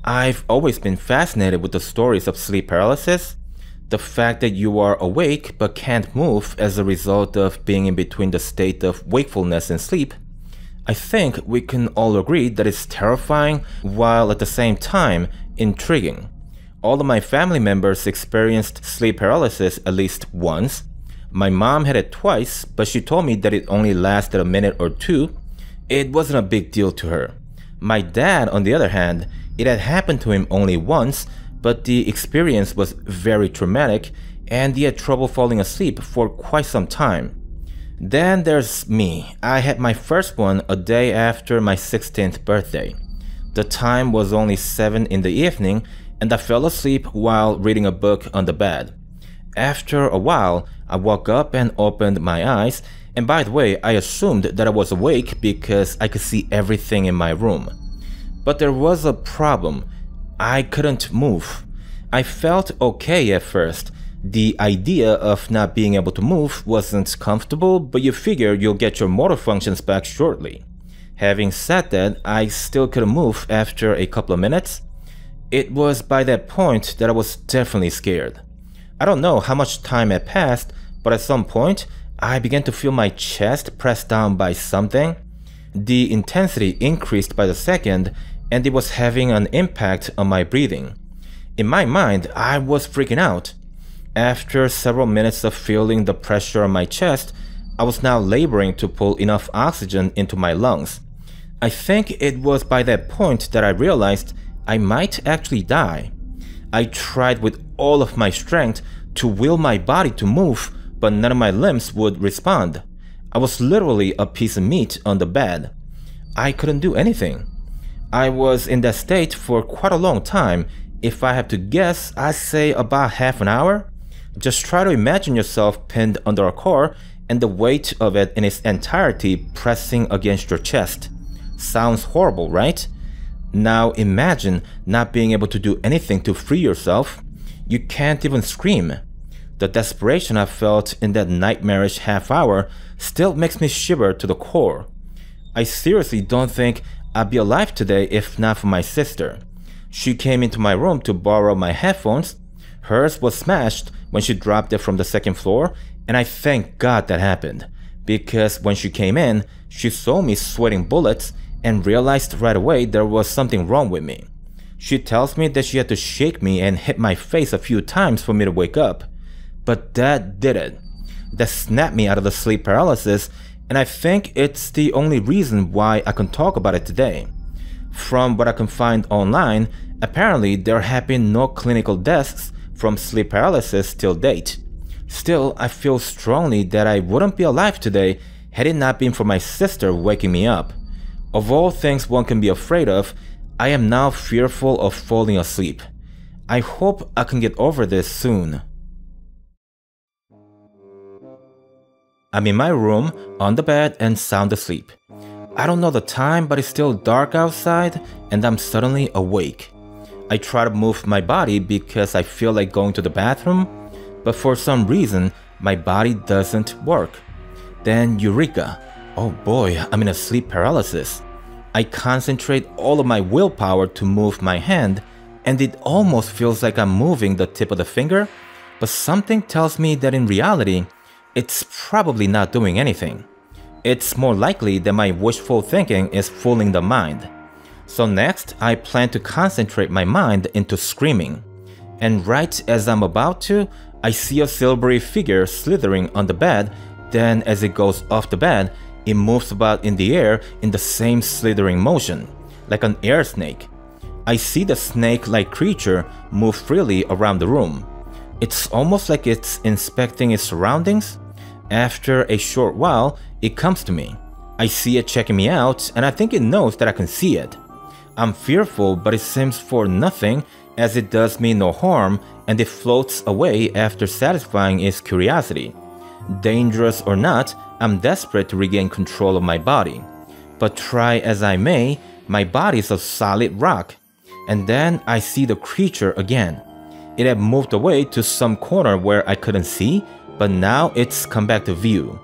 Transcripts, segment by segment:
I've always been fascinated with the stories of sleep paralysis. The fact that you are awake but can't move as a result of being in between the state of wakefulness and sleep. I think we can all agree that it's terrifying while at the same time intriguing. All of my family members experienced sleep paralysis at least once. My mom had it twice, but she told me that it only lasted a minute or two. It wasn't a big deal to her. My dad, on the other hand, it had happened to him only once, but the experience was very traumatic and he had trouble falling asleep for quite some time. Then there's me. I had my first one a day after my 16th birthday. The time was only 7 in the evening and I fell asleep while reading a book on the bed. After a while, I woke up and opened my eyes, and by the way, I assumed that I was awake because I could see everything in my room. But there was a problem. I couldn't move. I felt okay at first. The idea of not being able to move wasn't comfortable, but you figure you'll get your motor functions back shortly. Having said that, I still couldn't move after a couple of minutes. It was by that point that I was definitely scared. I don't know how much time had passed, but at some point, I began to feel my chest pressed down by something. The intensity increased by the second, and it was having an impact on my breathing. In my mind, I was freaking out. After several minutes of feeling the pressure on my chest, I was now laboring to pull enough oxygen into my lungs. I think it was by that point that I realized I might actually die. I tried with all of my strength to will my body to move, but none of my limbs would respond. I was literally a piece of meat on the bed. I couldn't do anything. I was in that state for quite a long time. If I have to guess, I'd say about half an hour. Just try to imagine yourself pinned under a car and the weight of it in its entirety pressing against your chest. Sounds horrible, right? Now imagine not being able to do anything to free yourself. You can't even scream. The desperation I felt in that nightmarish half hour still makes me shiver to the core. I seriously don't think I'd be alive today if not for my sister. She came into my room to borrow my headphones. Hers was smashed when she dropped it from the second floor, and I thank God that happened, because when she came in, she saw me sweating bullets and realized right away there was something wrong with me. She tells me that she had to shake me and hit my face a few times for me to wake up. But that did it. That snapped me out of the sleep paralysis, and I think it's the only reason why I can talk about it today. From what I can find online, apparently there have been no clinical deaths from sleep paralysis till date. Still, I feel strongly that I wouldn't be alive today had it not been for my sister waking me up. Of all things one can be afraid of, I am now fearful of falling asleep. I hope I can get over this soon. I'm in my room, on the bed, and sound asleep. I don't know the time, but it's still dark outside, and I'm suddenly awake. I try to move my body because I feel like going to the bathroom, but for some reason, my body doesn't work. Then eureka! Oh boy, I'm in a sleep paralysis. I concentrate all of my willpower to move my hand, and it almost feels like I'm moving the tip of the finger, but something tells me that in reality, it's probably not doing anything. It's more likely that my wishful thinking is fooling the mind. So next, I plan to concentrate my mind into screaming. And right as I'm about to, I see a silvery figure slithering on the bed. Then as it goes off the bed, it moves about in the air in the same slithering motion, like an air snake. I see the snake-like creature move freely around the room. It's almost like it's inspecting its surroundings. After a short while, it comes to me. I see it checking me out, and I think it knows that I can see it. I'm fearful, but it seems for nothing, as it does me no harm, and it floats away after satisfying its curiosity. Dangerous or not, I'm desperate to regain control of my body. But try as I may, my body is a solid rock. And then I see the creature again. It had moved away to some corner where I couldn't see, but now it's come back to view.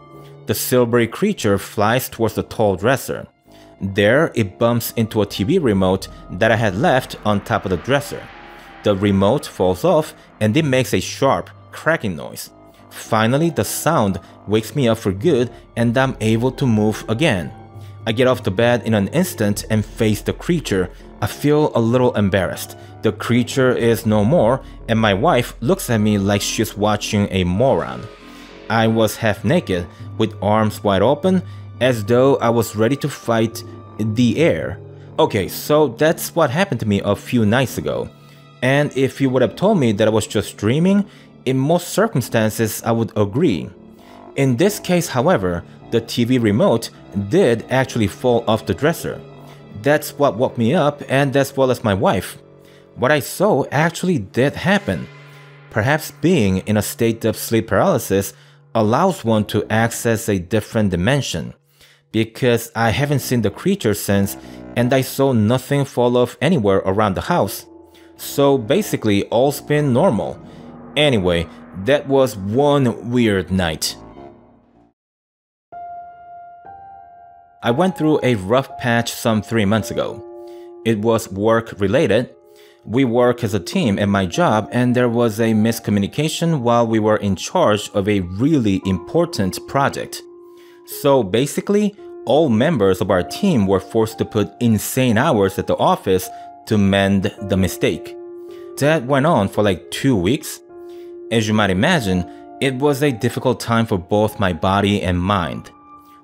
The silvery creature flies towards the tall dresser. There, it bumps into a TV remote that I had left on top of the dresser. The remote falls off and it makes a sharp, cracking noise. Finally, the sound wakes me up for good and I'm able to move again. I get off the bed in an instant and face the creature. I feel a little embarrassed. The creature is no more and my wife looks at me like she's watching a moron. I was half naked, with arms wide open, as though I was ready to fight the air. Okay, so that's what happened to me a few nights ago. And if you would have told me that I was just dreaming, in most circumstances I would agree. In this case, however, the TV remote did actually fall off the dresser. That's what woke me up, and as well as my wife. What I saw actually did happen. Perhaps being in a state of sleep paralysis allows one to access a different dimension. Because I haven't seen the creature since, and I saw nothing fall off anywhere around the house. So basically, all's been normal. Anyway, that was one weird night. I went through a rough patch some 3 months ago. It was work related. We work as a team at my job and there was a miscommunication while we were in charge of a really important project. So basically, all members of our team were forced to put insane hours at the office to mend the mistake. That went on for like 2 weeks. As you might imagine, it was a difficult time for both my body and mind.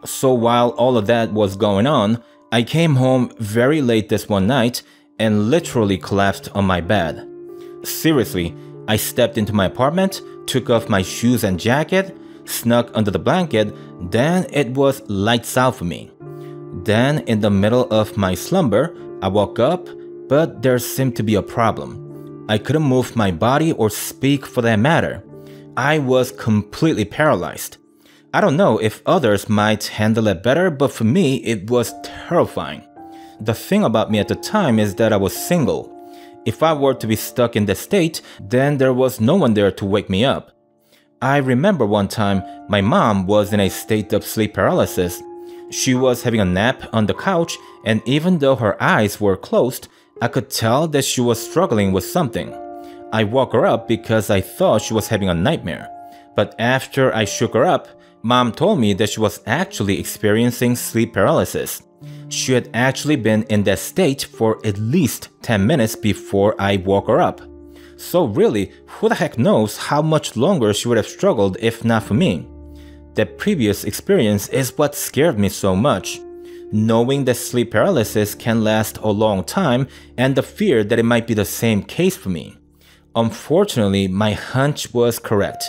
So while all of that was going on, I came home very late this one night and literally collapsed on my bed. Seriously, I stepped into my apartment, took off my shoes and jacket, snuck under the blanket, then it was lights out for me. Then, in the middle of my slumber, I woke up, but there seemed to be a problem. I couldn't move my body or speak for that matter. I was completely paralyzed. I don't know if others might handle it better, but for me, it was terrifying. The thing about me at the time is that I was single. If I were to be stuck in that state, then there was no one there to wake me up. I remember one time, my mom was in a state of sleep paralysis. She was having a nap on the couch, and even though her eyes were closed, I could tell that she was struggling with something. I woke her up because I thought she was having a nightmare. But after I shook her up, Mom told me that she was actually experiencing sleep paralysis. She had actually been in that state for at least 10 minutes before I woke her up. So really, who the heck knows how much longer she would have struggled if not for me. That previous experience is what scared me so much. Knowing that sleep paralysis can last a long time and the fear that it might be the same case for me. Unfortunately, my hunch was correct.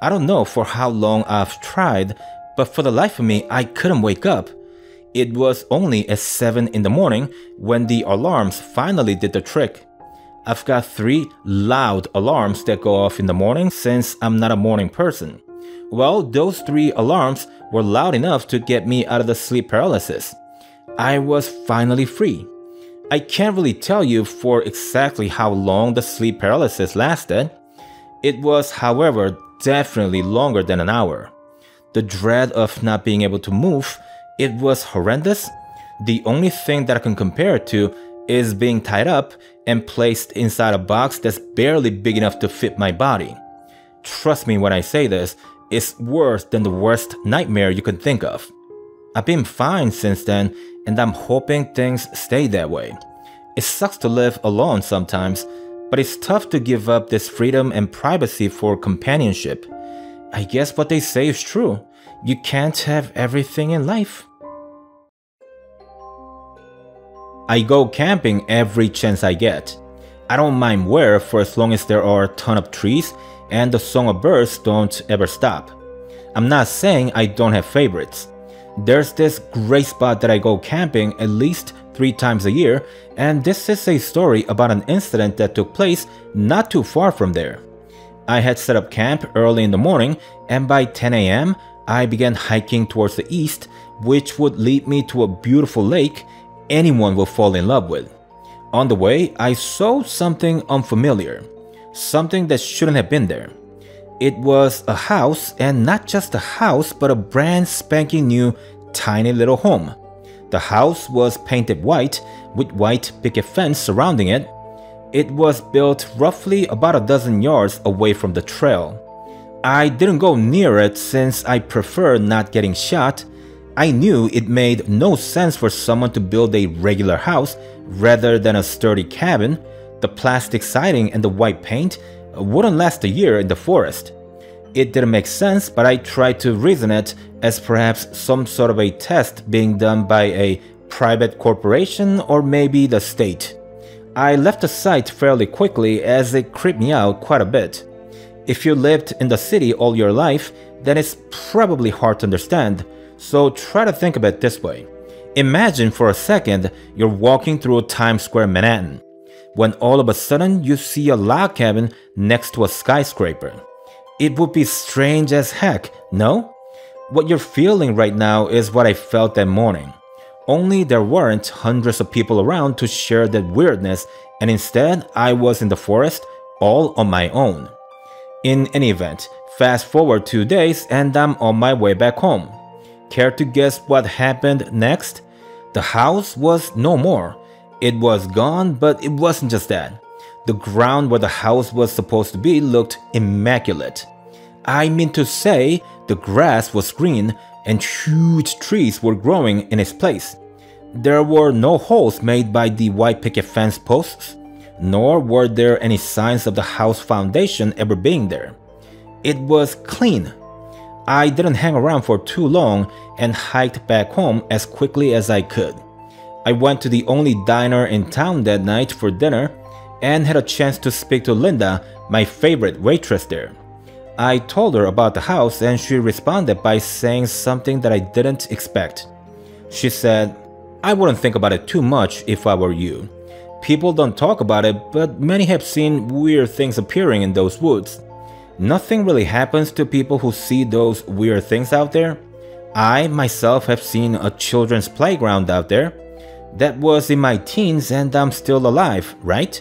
I don't know for how long I've tried, but for the life of me, I couldn't wake up. It was only at 7 in the morning when the alarms finally did the trick. I've got 3 loud alarms that go off in the morning since I'm not a morning person. Well, those 3 alarms were loud enough to get me out of the sleep paralysis. I was finally free. I can't really tell you for exactly how long the sleep paralysis lasted. It was, however, definitely longer than an hour. The dread of not being able to move, it was horrendous. The only thing that I can compare it to is being tied up and placed inside a box that's barely big enough to fit my body. Trust me when I say this, it's worse than the worst nightmare you can think of. I've been fine since then, and I'm hoping things stay that way. It sucks to live alone sometimes, but it's tough to give up this freedom and privacy for companionship. I guess what they say is true. You can't have everything in life. I go camping every chance I get. I don't mind where for as long as there are a ton of trees and the song of birds don't ever stop. I'm not saying I don't have favorites. There's this great spot that I go camping at least 3 times a year, and this is a story about an incident that took place not too far from there. I had set up camp early in the morning, and by 10 a.m. I began hiking towards the east, which would lead me to a beautiful lake anyone will fall in love with. On the way, I saw something unfamiliar, something that shouldn't have been there. It was a house, and not just a house, but a brand spanking new tiny little home. The house was painted white with white picket fence surrounding it. It was built roughly about a dozen yards away from the trail. I didn't go near it since I prefer not getting shot. I knew it made no sense for someone to build a regular house rather than a sturdy cabin. The plastic siding and the white paint wouldn't last a year in the forest. It didn't make sense, but I tried to reason it as perhaps some sort of a test being done by a private corporation or maybe the state. I left the site fairly quickly as it creeped me out quite a bit. If you lived in the city all your life, then it's probably hard to understand, so try to think of it this way. Imagine for a second you're walking through Times Square, Manhattan, when all of a sudden you see a log cabin next to a skyscraper. It would be strange as heck, no? What you're feeling right now is what I felt that morning. Only there weren't hundreds of people around to share that weirdness, and instead I was in the forest all on my own. In any event, fast forward 2 days and I'm on my way back home. Care to guess what happened next? The house was no more. It was gone, but it wasn't just that. The ground where the house was supposed to be looked immaculate. I mean to say, the grass was green and huge trees were growing in its place. There were no holes made by the white picket fence posts, nor were there any signs of the house foundation ever being there. It was clean. I didn't hang around for too long and hiked back home as quickly as I could. I went to the only diner in town that night for dinner and had a chance to speak to Linda, my favorite waitress there. I told her about the house and she responded by saying something that I didn't expect. She said, "I wouldn't think about it too much if I were you. People don't talk about it, but many have seen weird things appearing in those woods. Nothing really happens to people who see those weird things out there. I myself have seen a children's playground out there. That was in my teens and I'm still alive, right?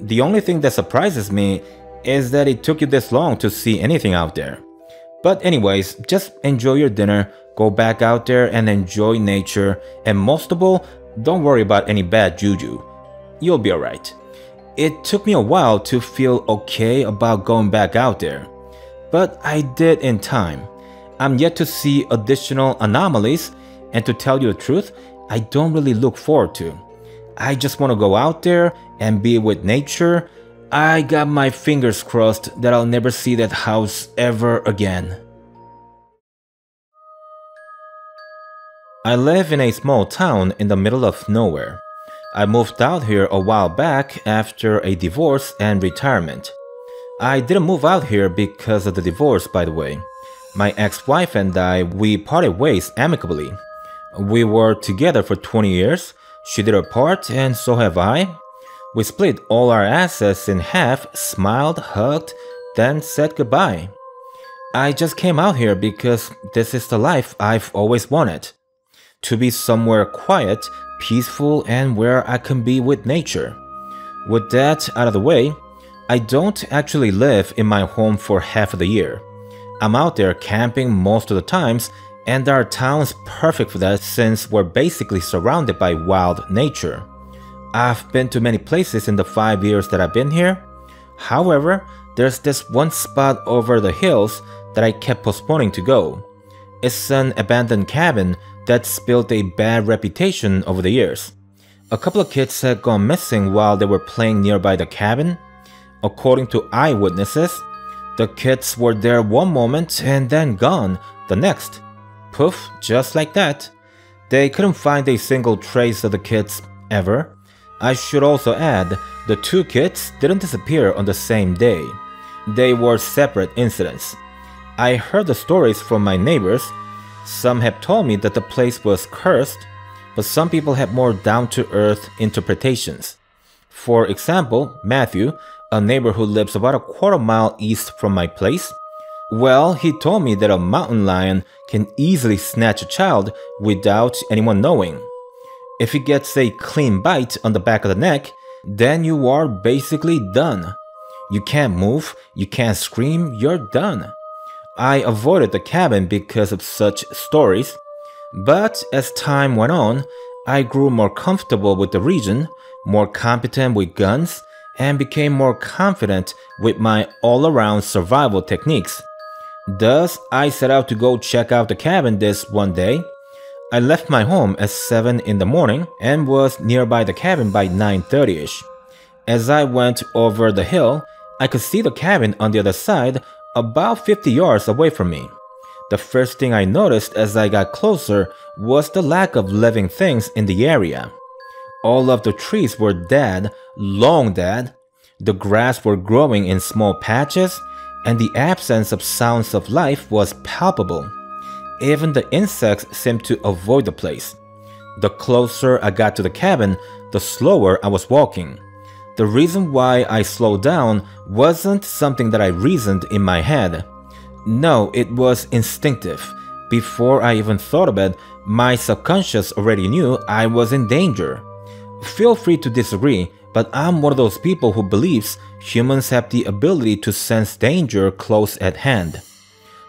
The only thing that surprises me is that it took you this long to see anything out there. But anyways, just enjoy your dinner, go back out there and enjoy nature, and most of all, don't worry about any bad juju. You'll be alright." It took me a while to feel okay about going back out there, but I did in time. I'm yet to see additional anomalies, and to tell you the truth, I don't really look forward to. I just want to go out there and be with nature. I got my fingers crossed that I'll never see that house ever again. I live in a small town in the middle of nowhere. I moved out here a while back after a divorce and retirement. I didn't move out here because of the divorce, by the way. My ex-wife and I, we parted ways amicably. We were together for 20 years. She did her part and so have I. We split all our assets in half, smiled, hugged, then said goodbye. I just came out here because this is the life I've always wanted. To be somewhere quiet, peaceful, and where I can be with nature. With that out of the way, I don't actually live in my home for half of the year. I'm out there camping most of the times, and our town's perfect for that since we're basically surrounded by wild nature. I've been to many places in the 5 years that I've been here. However, there's this one spot over the hills that I kept postponing to go. It's an abandoned cabin that's built a bad reputation over the years. A couple of kids had gone missing while they were playing nearby the cabin. According to eyewitnesses, the kids were there one moment and then gone the next. Poof, just like that. They couldn't find a single trace of the kids ever. I should also add, the two kids didn't disappear on the same day. They were separate incidents. I heard the stories from my neighbors. Some have told me that the place was cursed, but some people have more down-to-earth interpretations. For example, Matthew, a neighbor who lives about a quarter mile east from my place, well, he told me that a mountain lion can easily snatch a child without anyone knowing. If he gets a clean bite on the back of the neck, then you are basically done. You can't move, you can't scream, you're done. I avoided the cabin because of such stories. But as time went on, I grew more comfortable with the region, more competent with guns, and became more confident with my all-around survival techniques. Thus, I set out to go check out the cabin this one day. I left my home at 7 in the morning and was nearby the cabin by 9:30ish. As I went over the hill, I could see the cabin on the other side about 50 yards away from me. The first thing I noticed as I got closer was the lack of living things in the area. All of the trees were dead, long dead. The grass were growing in small patches, and the absence of sounds of life was palpable. Even the insects seemed to avoid the place. The closer I got to the cabin, the slower I was walking. The reason why I slowed down wasn't something that I reasoned in my head. No, it was instinctive. Before I even thought of it, my subconscious already knew I was in danger. Feel free to disagree, but I'm one of those people who believes humans have the ability to sense danger close at hand.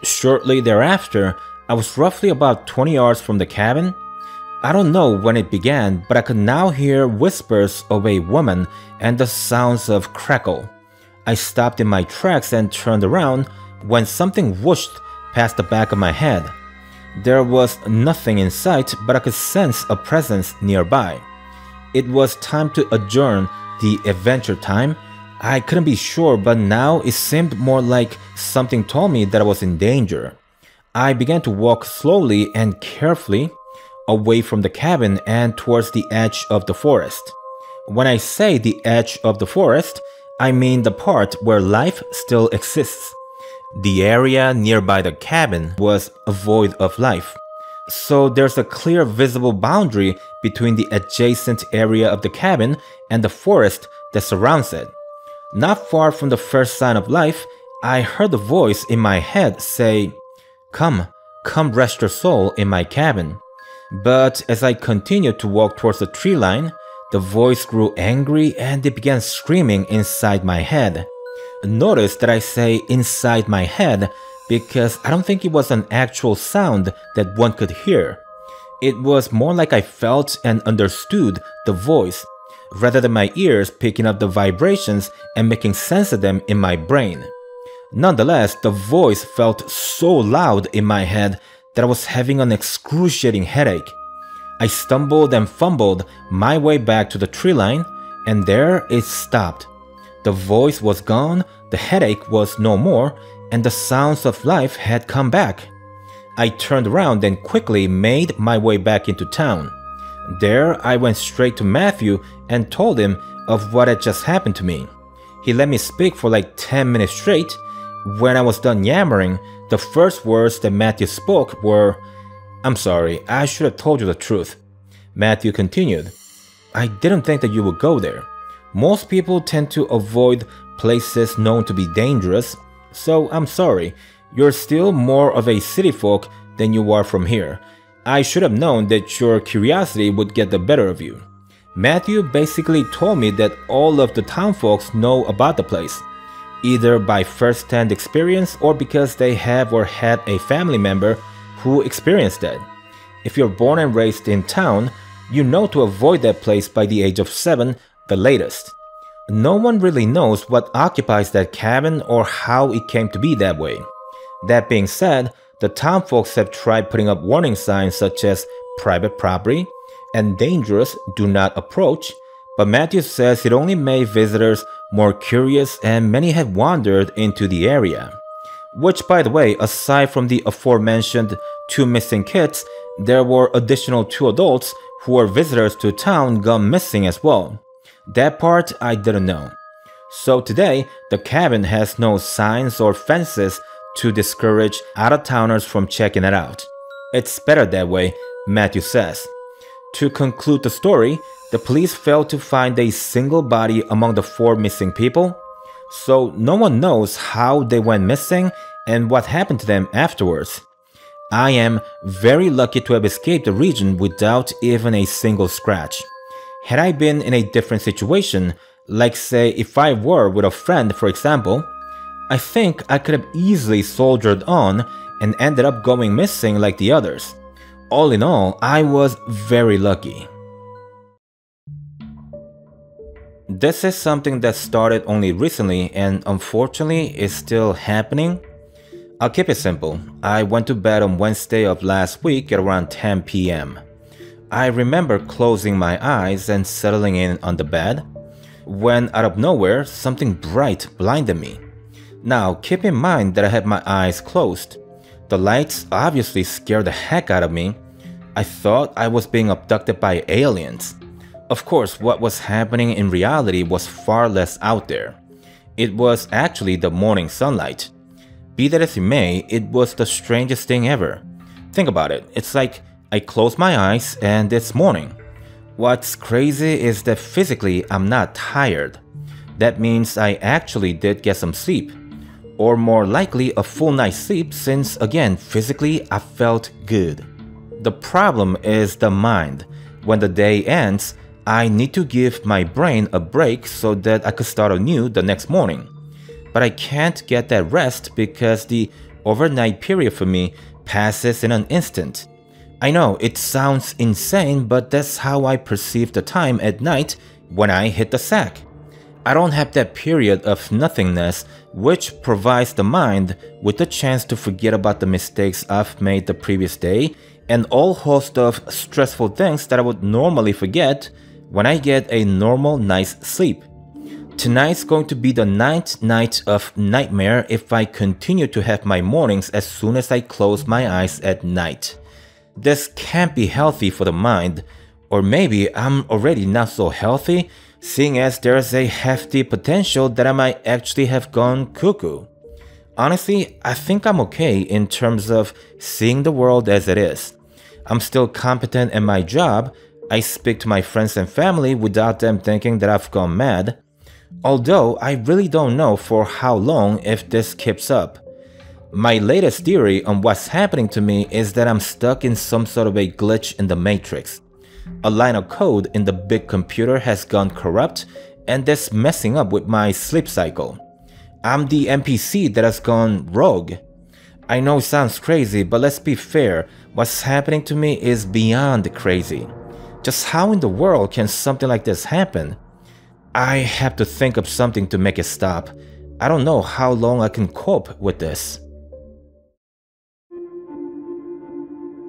Shortly thereafter, I was roughly about 20 yards from the cabin. I don't know when it began, but I could now hear whispers of a woman and the sounds of crackle. I stopped in my tracks and turned around when something whooshed past the back of my head. There was nothing in sight, but I could sense a presence nearby. It was time to adjourn the adventure time. I couldn't be sure, but now it seemed more like something told me that I was in danger. I began to walk slowly and carefully away from the cabin and towards the edge of the forest. When I say the edge of the forest, I mean the part where life still exists. The area nearby the cabin was void of life, so there's a clear visible boundary between the adjacent area of the cabin and the forest that surrounds it. Not far from the first sign of life, I heard a voice in my head say, "Come rest your soul in my cabin." But as I continued to walk towards the tree line, the voice grew angry and it began screaming inside my head. Notice that I say inside my head because I don't think it was an actual sound that one could hear. It was more like I felt and understood the voice, rather than my ears picking up the vibrations and making sense of them in my brain. Nonetheless, the voice felt so loud in my head that I was having an excruciating headache. I stumbled and fumbled my way back to the tree line, and there it stopped. The voice was gone, the headache was no more, and the sounds of life had come back. I turned around and quickly made my way back into town. There, I went straight to Matthew and told him of what had just happened to me. He let me speak for like 10 minutes straight. When I was done yammering, the first words that Matthew spoke were, "I'm sorry, I should have told you the truth." Matthew continued, "I didn't think that you would go there. Most people tend to avoid places known to be dangerous, so I'm sorry. You're still more of a city folk than you are from here. I should have known that your curiosity would get the better of you." Matthew basically told me that all of the town folks know about the place, either by first-hand experience or because they have or had a family member who experienced that. If you're born and raised in town, you know to avoid that place by the age of 7, the latest. No one really knows what occupies that cabin or how it came to be that way. That being said, the town folks have tried putting up warning signs such as private property and dangerous, do not approach, but Matthew says it only made visitors more curious and many had wandered into the area. Which, by the way, aside from the aforementioned 2 missing kids, there were additional 2 adults who were visitors to town gone missing as well. That part I didn't know. So today, the cabin has no signs or fences to discourage out-of-towners from checking it out. It's better that way, Matthew says. To conclude the story, the police failed to find a single body among the 4 missing people, so no one knows how they went missing and what happened to them afterwards. I am very lucky to have escaped the region without even a single scratch. Had I been in a different situation, like say if I were with a friend for example, I think I could have easily soldiered on and ended up going missing like the others. All in all, I was very lucky. This is something that started only recently and unfortunately is still happening. I'll keep it simple. I went to bed on Wednesday of last week at around 10 p.m. I remember closing my eyes and settling in on the bed, when out of nowhere, something bright blinded me. Now, keep in mind that I had my eyes closed. The lights obviously scared the heck out of me. I thought I was being abducted by aliens. Of course, what was happening in reality was far less out there. It was actually the morning sunlight. Be that as it may, it was the strangest thing ever. Think about it, it's like I close my eyes and it's morning. What's crazy is that physically I'm not tired. That means I actually did get some sleep. Or more likely a full night's sleep since again, physically I felt good. The problem is the mind. When the day ends, I need to give my brain a break so that I could start anew the next morning. But I can't get that rest because the overnight period for me passes in an instant. I know it sounds insane, but that's how I perceive the time at night when I hit the sack. I don't have that period of nothingness which provides the mind with the chance to forget about the mistakes I've made the previous day and all host of stressful things that I would normally forget when I get a normal night's sleep. Tonight's going to be the ninth night of nightmare if I continue to have my mornings as soon as I close my eyes at night. This can't be healthy for the mind, or maybe I'm already not so healthy, seeing as there's a hefty potential that I might actually have gone cuckoo. Honestly, I think I'm okay in terms of seeing the world as it is. I'm still competent at my job. I speak to my friends and family without them thinking that I've gone mad. Although I really don't know for how long if this keeps up. My latest theory on what's happening to me is that I'm stuck in some sort of a glitch in the matrix. A line of code in the big computer has gone corrupt and that's messing up with my sleep cycle. I'm the NPC that has gone rogue. I know it sounds crazy, but let's be fair, what's happening to me is beyond crazy. Just how in the world can something like this happen? I have to think of something to make it stop. I don't know how long I can cope with this.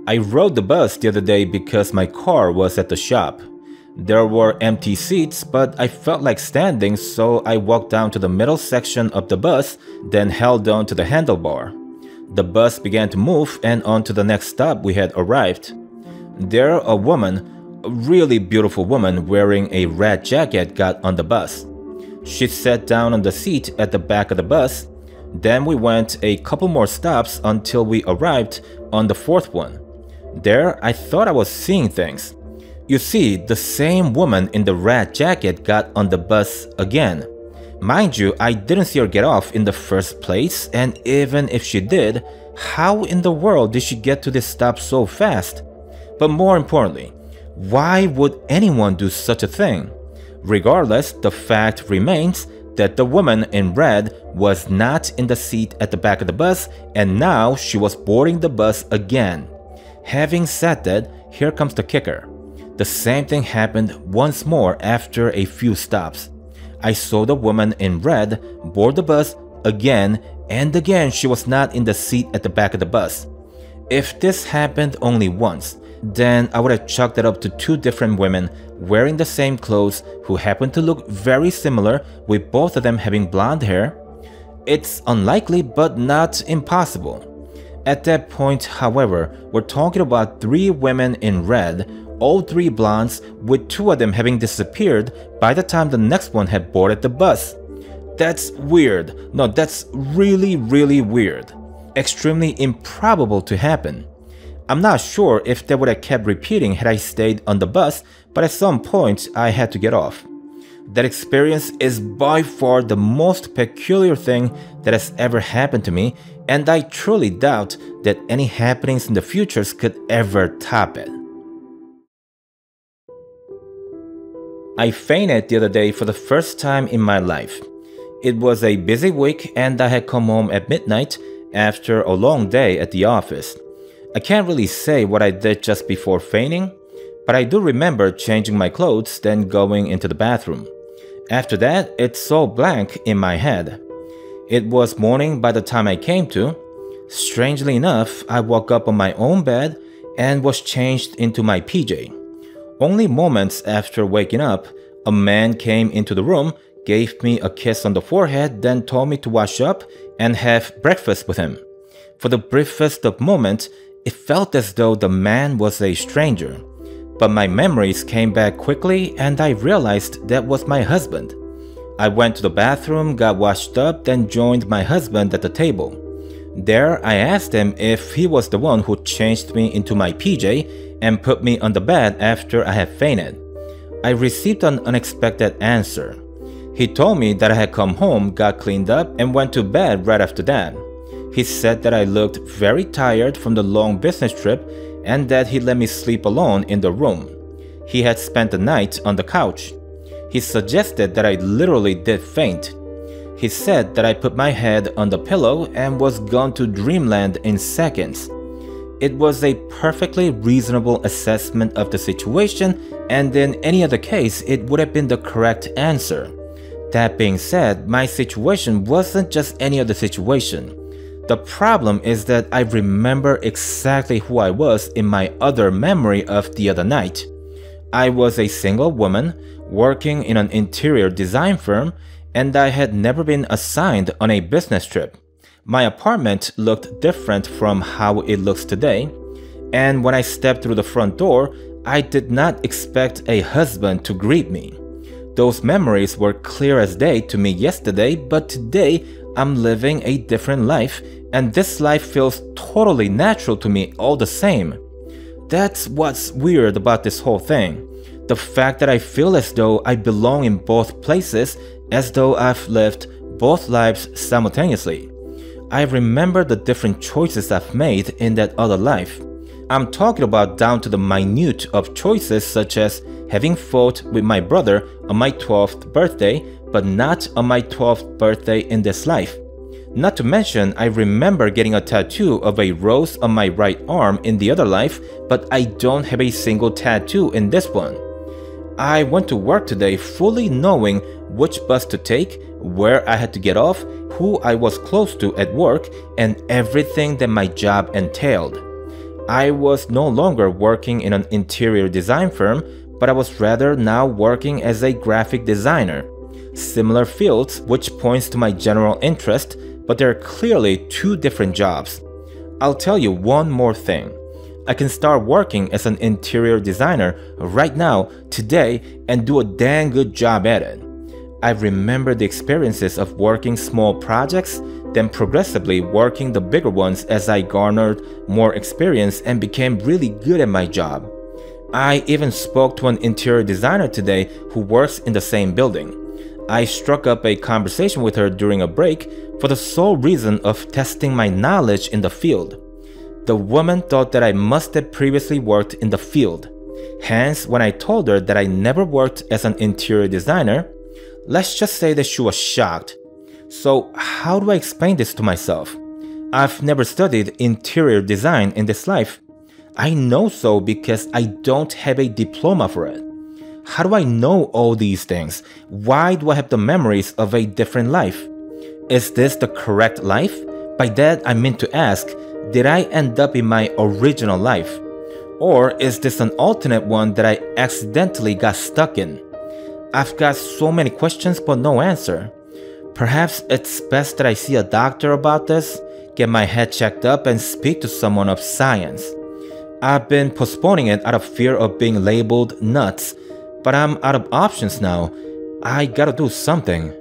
I rode the bus the other day because my car was at the shop. There were empty seats, but I felt like standing, so I walked down to the middle section of the bus, then held on to the handlebar. The bus began to move and on to the next stop we had arrived. There a woman, a really beautiful woman wearing a red jacket got on the bus. She sat down on the seat at the back of the bus. Then we went a couple more stops until we arrived on the fourth one. There, I thought I was seeing things. You see, the same woman in the red jacket got on the bus again. Mind you, I didn't see her get off in the first place, and even if she did, how in the world did she get to this stop so fast? But more importantly, why would anyone do such a thing? Regardless, the fact remains that the woman in red was not in the seat at the back of the bus, and now she was boarding the bus again. Having said that, here comes the kicker. The same thing happened once more after a few stops. I saw the woman in red board the bus again, and again she was not in the seat at the back of the bus. If this happened only once, then I would have chalked it up to two different women wearing the same clothes who happened to look very similar, with both of them having blonde hair. It's unlikely but not impossible. At that point, however, we're talking about three women in red, all three blondes, with two of them having disappeared by the time the next one had boarded the bus. That's weird. No, that's really weird. Extremely improbable to happen. I'm not sure if they would have kept repeating had I stayed on the bus, but at some point I had to get off. That experience is by far the most peculiar thing that has ever happened to me, and I truly doubt that any happenings in the futures could ever top it. I fainted the other day for the first time in my life. It was a busy week and I had come home at midnight after a long day at the office. I can't really say what I did just before fainting, but I do remember changing my clothes, then going into the bathroom. After that, it's all blank in my head. It was morning by the time I came to. Strangely enough, I woke up on my own bed and was changed into my PJ. Only moments after waking up, a man came into the room, gave me a kiss on the forehead, then told me to wash up and have breakfast with him. For the briefest of moments, it felt as though the man was a stranger. But my memories came back quickly and I realized that was my husband. I went to the bathroom, got washed up, then joined my husband at the table. There, I asked him if he was the one who changed me into my PJ and put me on the bed after I had fainted. I received an unexpected answer. He told me that I had come home, got cleaned up, and went to bed right after that. He said that I looked very tired from the long business trip and that he let me sleep alone in the room. He had spent the night on the couch. He suggested that I literally did faint. He said that I put my head on the pillow and was gone to dreamland in seconds. It was a perfectly reasonable assessment of the situation, and in any other case, it would have been the correct answer. That being said, my situation wasn't just any other situation. The problem is that I remember exactly who I was in my other memory of the other night. I was a single woman working in an interior design firm, and I had never been assigned on a business trip. My apartment looked different from how it looks today, and when I stepped through the front door, I did not expect a husband to greet me. Those memories were clear as day to me yesterday, but today I'm living a different life, and this life feels totally natural to me all the same. That's what's weird about this whole thing. The fact that I feel as though I belong in both places, as though I've lived both lives simultaneously. I remember the different choices I've made in that other life. I'm talking about down to the minute of choices such as having fought with my brother on my 12th birthday, but not on my 12th birthday in this life. Not to mention, I remember getting a tattoo of a rose on my right arm in the other life, but I don't have a single tattoo in this one. I went to work today fully knowing which bus to take, where I had to get off, who I was close to at work, and everything that my job entailed. I was no longer working in an interior design firm, but I was rather now working as a graphic designer. Similar fields, which points to my general interest, but they're clearly two different jobs. I'll tell you one more thing. I can start working as an interior designer right now, today, and do a dang good job at it. I remember the experiences of working small projects, then progressively working the bigger ones as I garnered more experience and became really good at my job. I even spoke to an interior designer today who works in the same building. I struck up a conversation with her during a break for the sole reason of testing my knowledge in the field. The woman thought that I must have previously worked in the field. Hence, when I told her that I never worked as an interior designer, let's just say that she was shocked. So how do I explain this to myself? I've never studied interior design in this life. I know so because I don't have a diploma for it. How do I know all these things? Why do I have the memories of a different life? Is this the correct life? By that I mean to ask, did I end up in my original life? Or is this an alternate one that I accidentally got stuck in? I've got so many questions but no answer. Perhaps it's best that I see a doctor about this, get my head checked up, and speak to someone of science. I've been postponing it out of fear of being labeled nuts, but I'm out of options now. I gotta do something.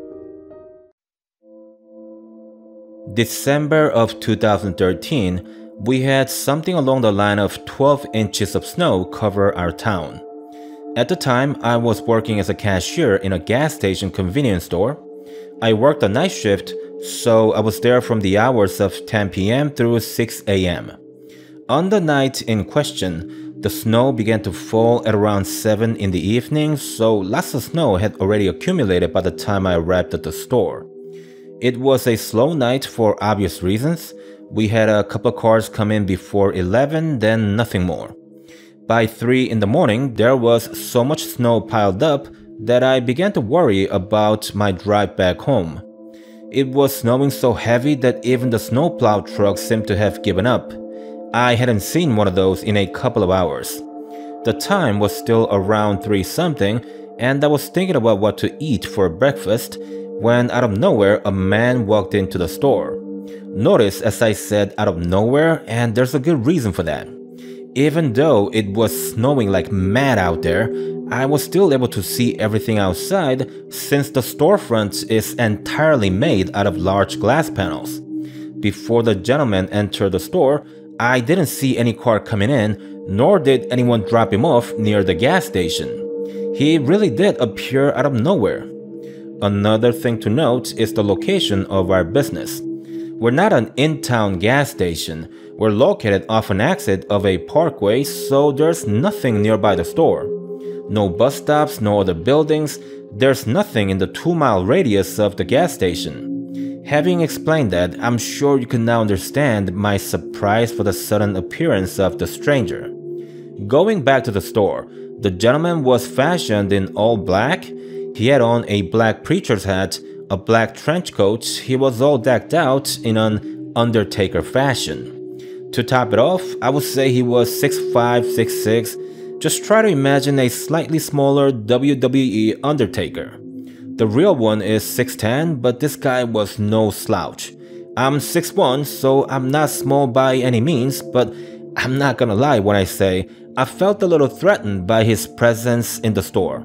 December of 2013, we had something along the line of 12 inches of snow cover our town. At the time, I was working as a cashier in a gas station convenience store. I worked a night shift, so I was there from the hours of 10 p.m. through 6 a.m. On the night in question, the snow began to fall at around 7 in the evening, so lots of snow had already accumulated by the time I arrived at the store. It was a slow night for obvious reasons. We had a couple of cars come in before 11, then nothing more. By 3 in the morning, there was so much snow piled up that I began to worry about my drive back home. It was snowing so heavy that even the snowplow truck seemed to have given up. I hadn't seen one of those in a couple of hours. The time was still around 3 something, and I was thinking about what to eat for breakfast when out of nowhere a man walked into the store. Notice as I said out of nowhere, and there's a good reason for that. Even though it was snowing like mad out there, I was still able to see everything outside since the storefront is entirely made out of large glass panels. Before the gentleman entered the store, I didn't see any car coming in, nor did anyone drop him off near the gas station. He really did appear out of nowhere. Another thing to note is the location of our business. We're not an in-town gas station. We're located off an exit of a parkway, so there's nothing nearby the store. No bus stops, no other buildings. There's nothing in the 2-mile radius of the gas station. Having explained that, I'm sure you can now understand my surprise for the sudden appearance of the stranger. Going back to the store, the gentleman was fashioned in all black. He had on a black preacher's hat, a black trench coat. He was all decked out in an Undertaker fashion. To top it off, I would say he was 6'5", 6'6". Just try to imagine a slightly smaller WWE Undertaker. The real one is 6'10", but this guy was no slouch. I'm 6'1", so I'm not small by any means, but I'm not gonna lie when I say I felt a little threatened by his presence in the store.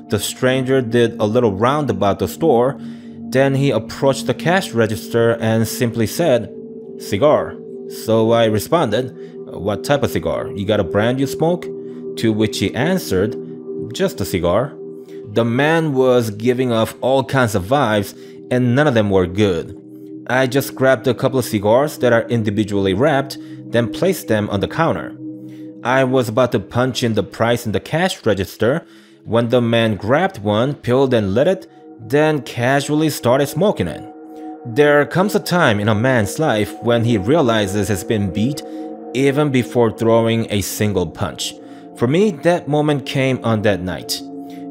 The stranger did a little round about the store, then he approached the cash register and simply said, "Cigar." So I responded, "What type of cigar? You got a brand you smoke?" To which he answered, "Just a cigar." The man was giving off all kinds of vibes, and none of them were good. I just grabbed a couple of cigars that are individually wrapped, then placed them on the counter. I was about to punch in the price in the cash register when the man grabbed one, peeled and lit it, then casually started smoking it. There comes a time in a man's life when he realizes he's been beat even before throwing a single punch. For me, that moment came on that night.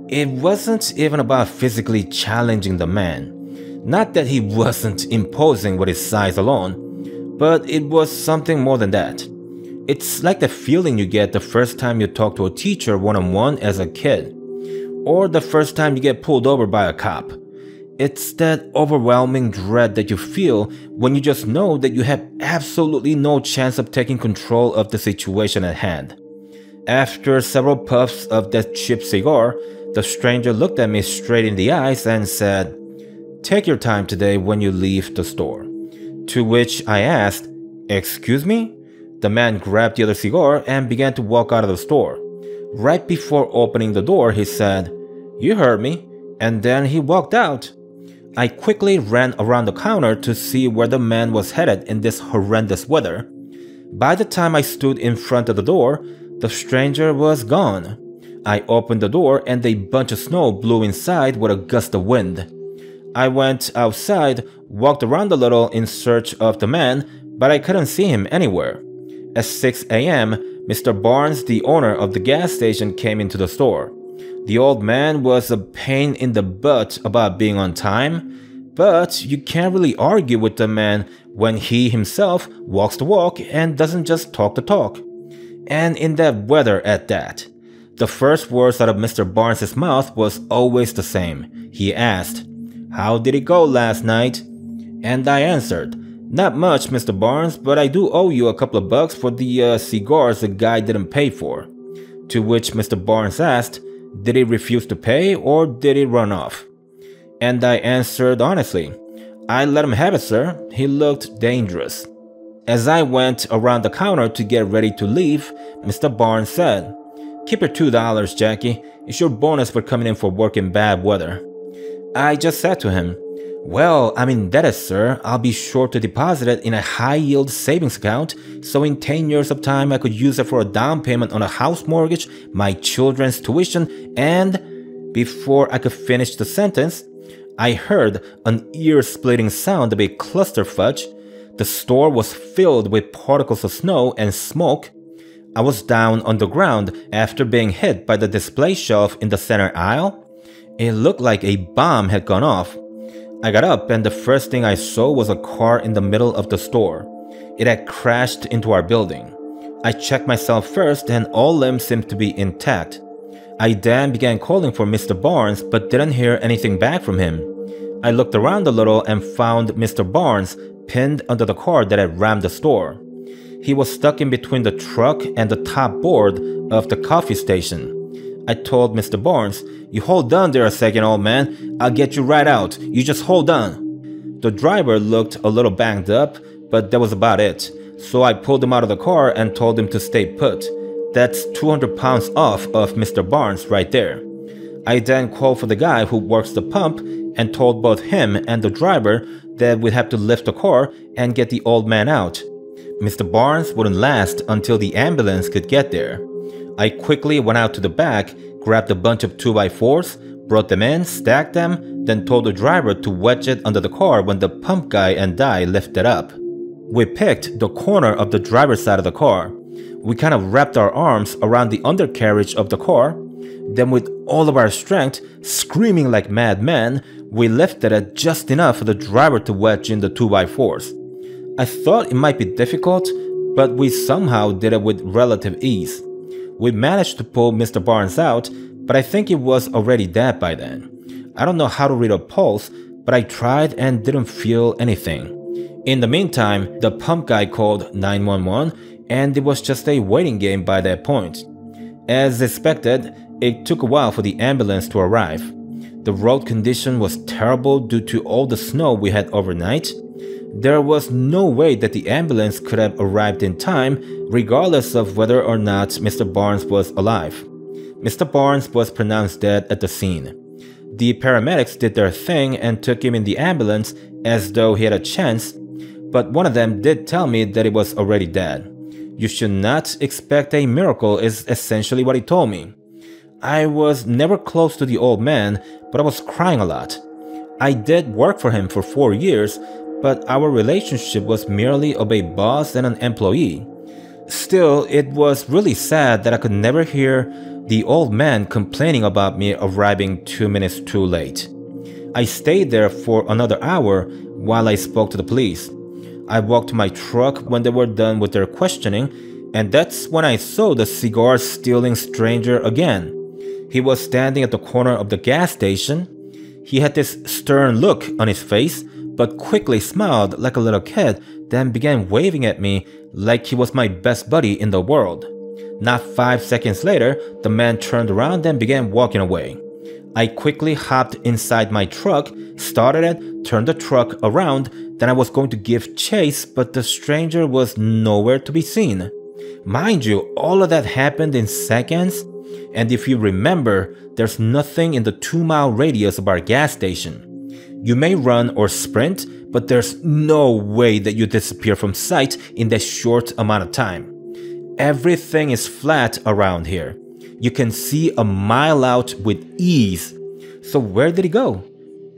It wasn't even about physically challenging the man. Not that he wasn't imposing with his size alone, but it was something more than that. It's like the feeling you get the first time you talk to a teacher one-on-one as a kid, or the first time you get pulled over by a cop. It's that overwhelming dread that you feel when you just know that you have absolutely no chance of taking control of the situation at hand. After several puffs of that cheap cigar, the stranger looked at me straight in the eyes and said, "Take your time today when you leave the store." To which I asked, "Excuse me?" The man grabbed the other cigar and began to walk out of the store. Right before opening the door, he said, "You heard me," and then he walked out. I quickly ran around the counter to see where the man was headed in this horrendous weather. By the time I stood in front of the door, the stranger was gone. I opened the door and a bunch of snow blew inside with a gust of wind. I went outside, walked around a little in search of the man, but I couldn't see him anywhere. At 6 a.m., Mr. Barnes, the owner of the gas station, came into the store. The old man was a pain in the butt about being on time, but you can't really argue with the man when he himself walks the walk and doesn't just talk the talk. And in that weather at that. The first words out of Mr. Barnes' mouth was always the same. He asked, "How did it go last night?" And I answered, "Not much, Mr. Barnes, but I do owe you a couple of bucks for the cigars the guy didn't pay for." To which Mr. Barnes asked, "Did he refuse to pay or did he run off?" And I answered honestly, "I let him have it, sir. He looked dangerous." As I went around the counter to get ready to leave, Mr. Barnes said, "Keep your $2, Jackie. It's your bonus for coming in for work in bad weather." I just said to him, "Well, I'm indebted, sir. I'll be sure to deposit it in a high-yield savings account, so in 10 years of time I could use it for a down payment on a house mortgage, my children's tuition, and..." Before I could finish the sentence, I heard an ear-splitting sound of a clusterfudge. The store was filled with particles of snow and smoke. I was down on the ground after being hit by the display shelf in the center aisle. It looked like a bomb had gone off. I got up and the first thing I saw was a car in the middle of the store. It had crashed into our building. I checked myself first and all limbs seemed to be intact. I then began calling for Mr. Barnes but didn't hear anything back from him. I looked around a little and found Mr. Barnes pinned under the car that had rammed the store. He was stuck in between the truck and the top board of the coffee station. I told Mr. Barnes, "You hold on there a second, old man. I'll get you right out. You just hold on." The driver looked a little banged up, but that was about it. So I pulled him out of the car and told him to stay put. That's 200 pounds off of Mr. Barnes right there. I then called for the guy who works the pump and told both him and the driver that we'd have to lift the car and get the old man out. Mr. Barnes wouldn't last until the ambulance could get there. I quickly went out to the back, grabbed a bunch of 2x4s, brought them in, stacked them, then told the driver to wedge it under the car when the pump guy and I lifted up. We picked the corner of the driver's side of the car. We kind of wrapped our arms around the undercarriage of the car. Then with all of our strength, screaming like madmen, we lifted it just enough for the driver to wedge in the 2x4s. I thought it might be difficult, but we somehow did it with relative ease. We managed to pull Mr. Barnes out, but I think he was already dead by then. I don't know how to read a pulse, but I tried and didn't feel anything. In the meantime, the pump guy called 911, and it was just a waiting game by that point. As expected, it took a while for the ambulance to arrive. The road condition was terrible due to all the snow we had overnight. There was no way that the ambulance could have arrived in time, regardless of whether or not Mr. Barnes was alive. Mr. Barnes was pronounced dead at the scene. The paramedics did their thing and took him in the ambulance as though he had a chance, but one of them did tell me that he was already dead. "You should not expect a miracle," is essentially what he told me. I was never close to the old man, but I was crying a lot. I did work for him for 4 years, but our relationship was merely of a boss and an employee. Still, it was really sad that I could never hear the old man complaining about me arriving 2 minutes too late. I stayed there for another hour while I spoke to the police. I walked to my truck when they were done with their questioning, and that's when I saw the cigar-stealing stranger again. He was standing at the corner of the gas station. He had this stern look on his face, but quickly smiled like a little kid, then began waving at me like he was my best buddy in the world. Not 5 seconds later, the man turned around and began walking away. I quickly hopped inside my truck, started it, turned the truck around, then I was going to give chase, but the stranger was nowhere to be seen. Mind you, all of that happened in seconds, and if you remember, there's nothing in the 2-mile radius of our gas station. You may run or sprint, but there's no way that you disappear from sight in that short amount of time. Everything is flat around here. You can see a mile out with ease. So where did he go?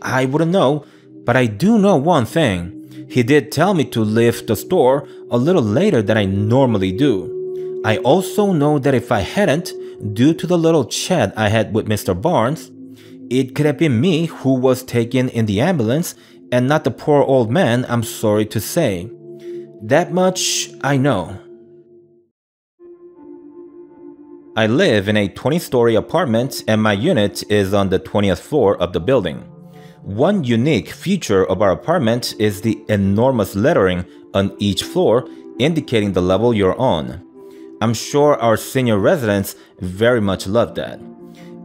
I wouldn't know, but I do know one thing. He did tell me to leave the store a little later than I normally do. I also know that if I hadn't, due to the little chat I had with Mr. Barnes, it could have been me who was taken in the ambulance and not the poor old man, I'm sorry to say. That much I know. I live in a 20-story apartment and my unit is on the 20th floor of the building. One unique feature of our apartment is the enormous lettering on each floor indicating the level you're on. I'm sure our senior residents very much love that.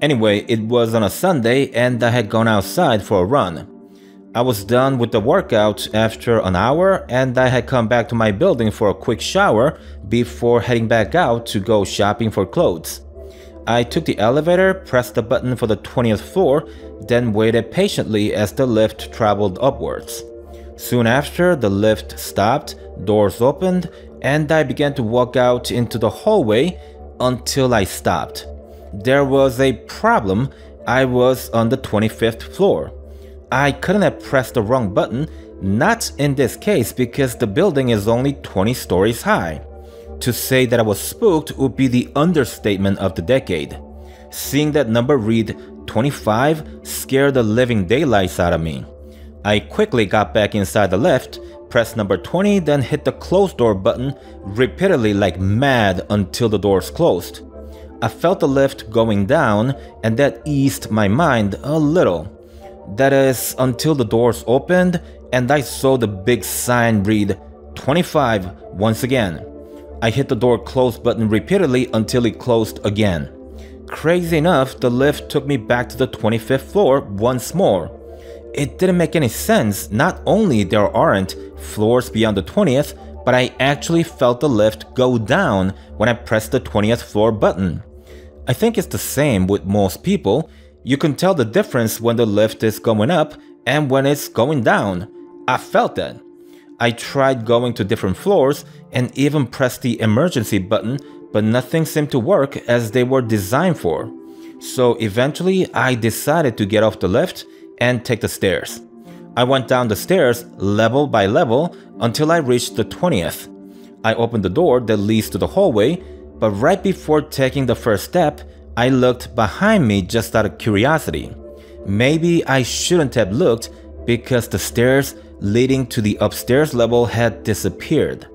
Anyway, it was on a Sunday and I had gone outside for a run. I was done with the workout after an hour and I had come back to my building for a quick shower before heading back out to go shopping for clothes. I took the elevator, pressed the button for the 20th floor, then waited patiently as the lift traveled upwards. Soon after, the lift stopped, doors opened, and I began to walk out into the hallway until I stopped. There was a problem. I was on the 25th floor. I couldn't have pressed the wrong button, not in this case because the building is only 20 stories high. To say that I was spooked would be the understatement of the decade. Seeing that number read 25 scared the living daylights out of me. I quickly got back inside the lift, pressed number 20, then hit the close door button repeatedly like mad until the doors closed. I felt the lift going down, and that eased my mind a little. That is, until the doors opened and I saw the big sign read 25 once again. I hit the door close button repeatedly until it closed again. Crazy enough, the lift took me back to the 25th floor once more. It didn't make any sense. Not only there aren't floors beyond the 20th, but I actually felt the lift go down when I pressed the 20th floor button. I think it's the same with most people. You can tell the difference when the lift is going up and when it's going down. I felt that. I tried going to different floors and even pressed the emergency button, but nothing seemed to work as they were designed for. So eventually I decided to get off the lift and take the stairs. I went down the stairs level by level until I reached the 20th. I opened the door that leads to the hallway, but right before taking the first step, I looked behind me just out of curiosity. Maybe I shouldn't have looked because the stairs leading to the upstairs level had disappeared.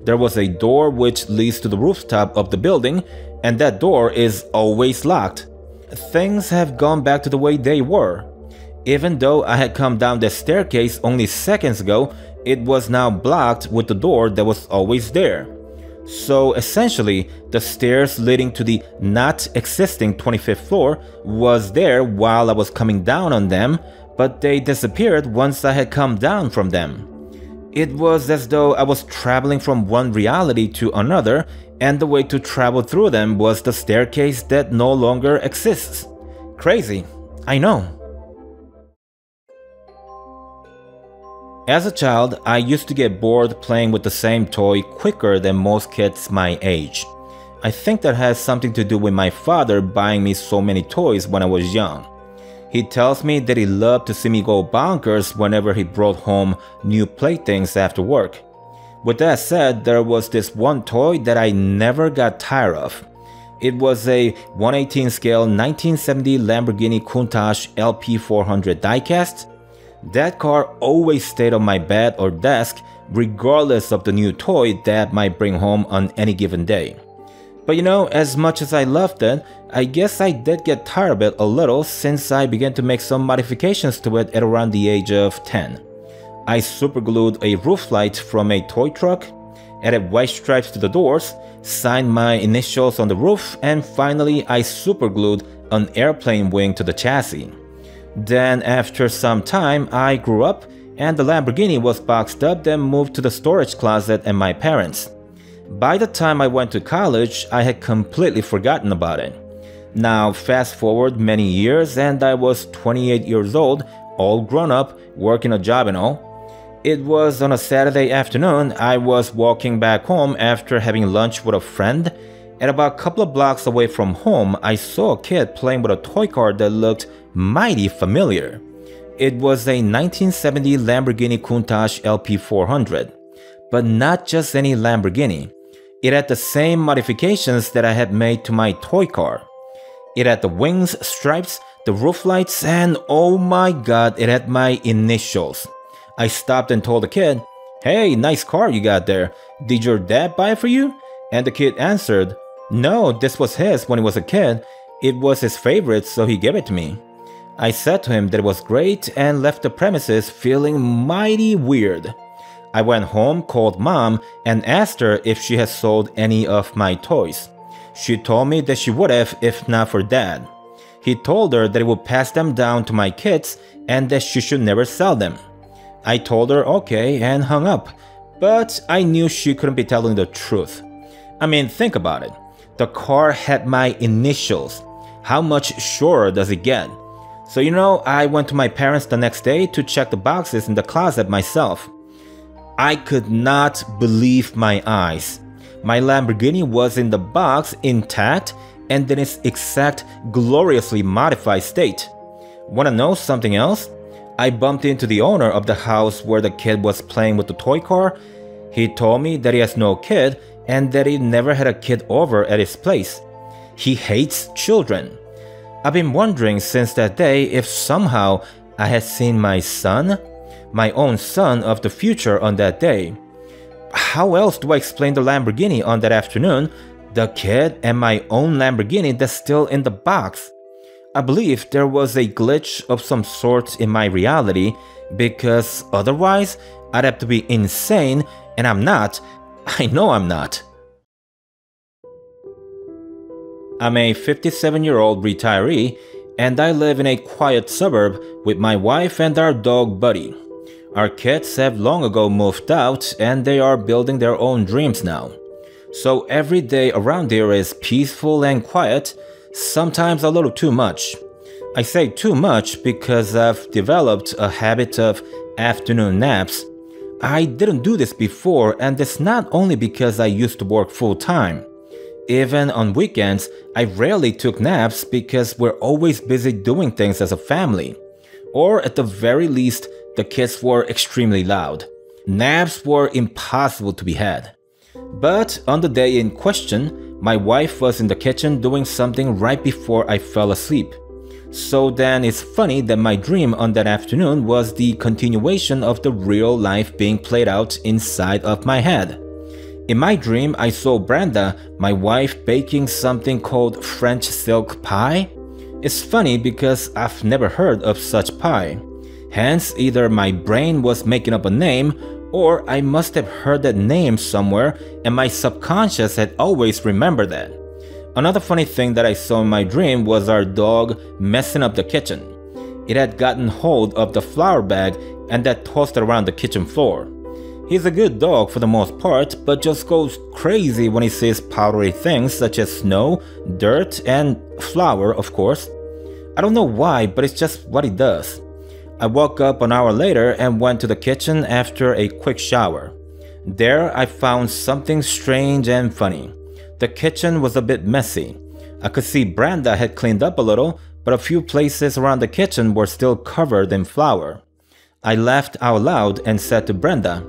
There was a door which leads to the rooftop of the building, and that door is always locked. Things have gone back to the way they were. Even though I had come down the staircase only seconds ago, it was now blocked with the door that was always there. So essentially, the stairs leading to the not existing 25th floor was there while I was coming down on them, but they disappeared once I had come down from them. It was as though I was traveling from one reality to another, and the way to travel through them was the staircase that no longer exists. Crazy, I know. As a child, I used to get bored playing with the same toy quicker than most kids my age. I think that has something to do with my father buying me so many toys when I was young. He tells me that he loved to see me go bonkers whenever he brought home new playthings after work. With that said, there was this one toy that I never got tired of. It was a 1/18 scale 1970 Lamborghini Countach LP400 diecast. That car always stayed on my bed or desk regardless of the new toy Dad might bring home on any given day. But you know, as much as I loved it, I guess I did get tired of it a little since I began to make some modifications to it at around the age of 10. I superglued a roof light from a toy truck, added white stripes to the doors, signed my initials on the roof, and finally I superglued an airplane wing to the chassis. Then after some time, I grew up and the Lamborghini was boxed up and moved to the storage closet at my parents'. By the time I went to college, I had completely forgotten about it. Now fast forward many years and I was 28 years old, all grown up, working a job and all. It was on a Saturday afternoon. I was walking back home after having lunch with a friend. And about a couple of blocks away from home, I saw a kid playing with a toy car that looked mighty familiar. It was a 1970 Lamborghini Countach LP400. But not just any Lamborghini. It had the same modifications that I had made to my toy car. It had the wings, stripes, the roof lights, and oh my god, it had my initials. I stopped and told the kid, "Hey, nice car you got there. Did your dad buy it for you?" And the kid answered, "No, this was his when he was a kid. It was his favorite, so he gave it to me." I said to him that it was great and left the premises feeling mighty weird. I went home, called Mom, and asked her if she had sold any of my toys. She told me that she would have if not for Dad. He told her that he would pass them down to my kids and that she should never sell them. I told her okay and hung up, but I knew she couldn't be telling the truth. I mean, think about it. The car had my initials. How much surer does it get? So you know, I went to my parents the next day to check the boxes in the closet myself. I could not believe my eyes. My Lamborghini was in the box intact and in its exact gloriously modified state. Wanna know something else? I bumped into the owner of the house where the kid was playing with the toy car. He told me that he has no kid and that he never had a kid over at his place. He hates children. I've been wondering since that day if somehow I had seen my son, my own son of the future on that day. How else do I explain the Lamborghini on that afternoon, the kid, and my own Lamborghini that's still in the box? I believe there was a glitch of some sort in my reality, because otherwise I'd have to be insane, and I'm not. I know I'm not. I'm a 57-year-old retiree, and I live in a quiet suburb with my wife and our dog Buddy. Our kids have long ago moved out and they are building their own dreams now. So every day around here is peaceful and quiet, sometimes a little too much. I say too much because I've developed a habit of afternoon naps. I didn't do this before, and it's not only because I used to work full-time. Even on weekends, I rarely took naps because we're always busy doing things as a family. Or at the very least, the kids were extremely loud. Naps were impossible to be had. But on the day in question, my wife was in the kitchen doing something right before I fell asleep. So then it's funny that my dream on that afternoon was the continuation of the real life being played out inside of my head. In my dream, I saw Brenda, my wife, baking something called French silk pie. It's funny because I've never heard of such pie. Hence, either my brain was making up a name, or I must have heard that name somewhere and my subconscious had always remembered that. Another funny thing that I saw in my dream was our dog messing up the kitchen. It had gotten hold of the flour bag and that tossed it around the kitchen floor. He's a good dog for the most part, but just goes crazy when he sees powdery things such as snow, dirt, and flour, of course. I don't know why, but it's just what he does. I woke up an hour later and went to the kitchen after a quick shower. There I found something strange and funny. The kitchen was a bit messy. I could see Brenda had cleaned up a little, but a few places around the kitchen were still covered in flour. I laughed out loud and said to Brenda,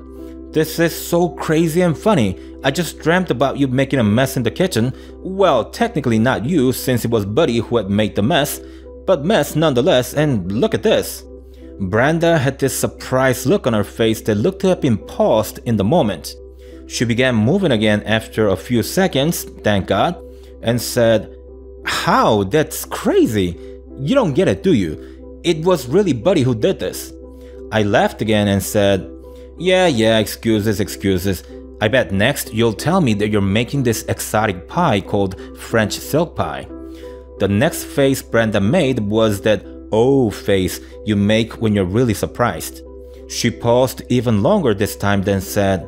"This is so crazy and funny. I just dreamt about you making a mess in the kitchen. Well, technically not you, since it was Buddy who had made the mess, but mess nonetheless, and look at this." Brenda had this surprised look on her face that looked to have been paused in the moment. She began moving again after a few seconds, thank God, and said, "How? That's crazy. You don't get it, do you? It was really Buddy who did this." I laughed again and said, Yeah, excuses. I bet next you'll tell me that you're making this exotic pie called French silk pie." The next face Brenda made was that "oh" face you make when you're really surprised. She paused even longer this time, then said,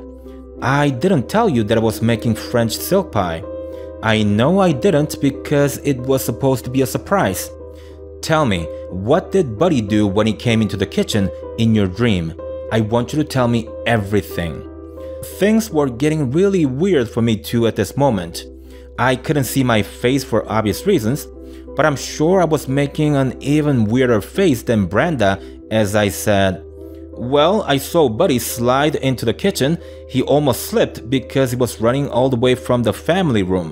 "I didn't tell you that I was making French silk pie." "I know I didn't because it was supposed to be a surprise. Tell me, what did Buddy do when he came into the kitchen in your dream? I want you to tell me everything." Things were getting really weird for me too at this moment. I couldn't see my face for obvious reasons, but I'm sure I was making an even weirder face than Brenda as I said, "Well, I saw Buddy slide into the kitchen. He almost slipped because he was running all the way from the family room.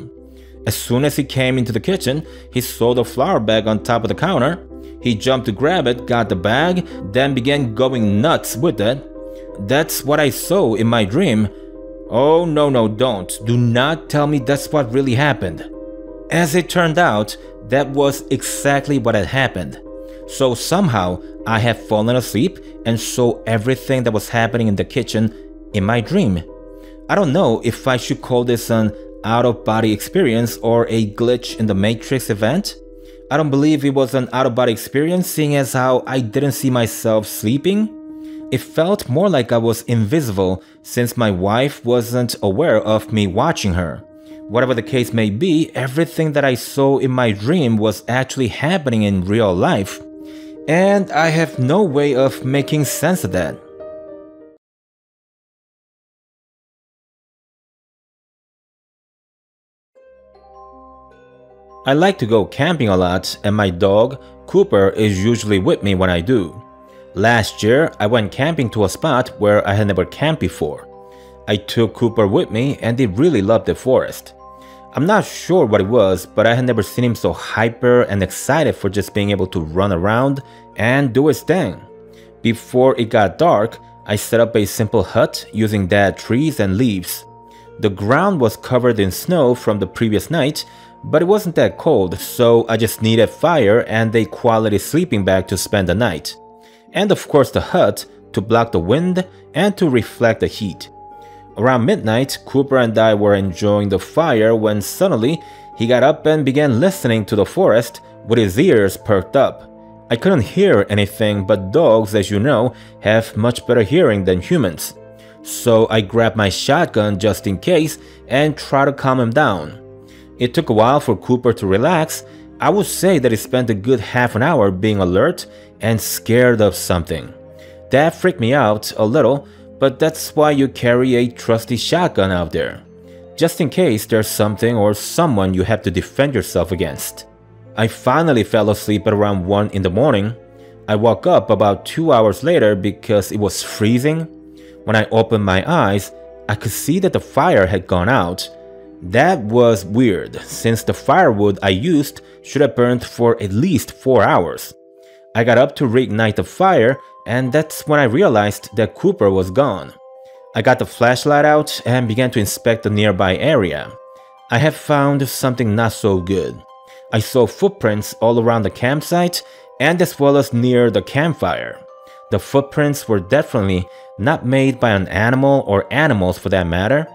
As soon as he came into the kitchen, he saw the flour bag on top of the counter. He jumped to grab it, got the bag, then began going nuts with it. That's what I saw in my dream." "Oh, no, don't. Do not tell me that's what really happened." As it turned out, that was exactly what had happened. So somehow, I had fallen asleep and saw everything that was happening in the kitchen in my dream. I don't know if I should call this an out-of-body experience or a glitch in the Matrix event. I don't believe it was an out-of-body experience, seeing as how I didn't see myself sleeping. It felt more like I was invisible since my wife wasn't aware of me watching her. Whatever the case may be, everything that I saw in my dream was actually happening in real life. And I have no way of making sense of that. I like to go camping a lot, and my dog, Cooper, is usually with me when I do. Last year, I went camping to a spot where I had never camped before. I took Cooper with me and he really loved the forest. I'm not sure what it was, but I had never seen him so hyper and excited for just being able to run around and do his thing. Before it got dark, I set up a simple hut using dead trees and leaves. The ground was covered in snow from the previous night, but it wasn't that cold, so I just needed fire and a quality sleeping bag to spend the night. And of course the hut to block the wind and to reflect the heat. Around midnight, Cooper and I were enjoying the fire when suddenly he got up and began listening to the forest with his ears perked up. I couldn't hear anything, but dogs, as you know, have much better hearing than humans. So I grabbed my shotgun just in case and tried to calm him down. It took a while for Cooper to relax. I would say that he spent a good half an hour being alert and scared of something. That freaked me out a little, but that's why you carry a trusty shotgun out there, just in case there's something or someone you have to defend yourself against. I finally fell asleep at around 1 in the morning. I woke up about 2 hours later because it was freezing. When I opened my eyes, I could see that the fire had gone out. That was weird, since the firewood I used should have burned for at least 4 hours. I got up to reignite the fire, and that's when I realized that Cooper was gone. I got the flashlight out and began to inspect the nearby area. I have found something not so good. I saw footprints all around the campsite and as well as near the campfire. The footprints were definitely not made by an animal or animals for that matter.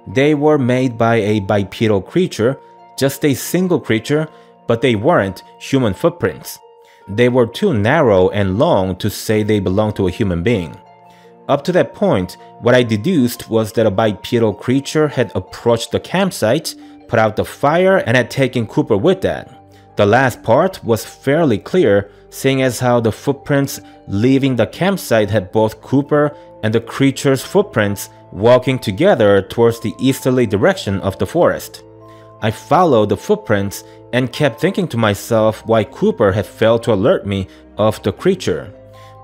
They were made by a bipedal creature, just a single creature, but they weren't human footprints. They were too narrow and long to say they belonged to a human being. Up to that point, what I deduced was that a bipedal creature had approached the campsite, put out the fire, and had taken Cooper with that. The last part was fairly clear, seeing as how the footprints leaving the campsite had both Cooper and the creature's footprints walking together towards the easterly direction of the forest. I followed the footprints and kept thinking to myself why Cooper had failed to alert me of the creature.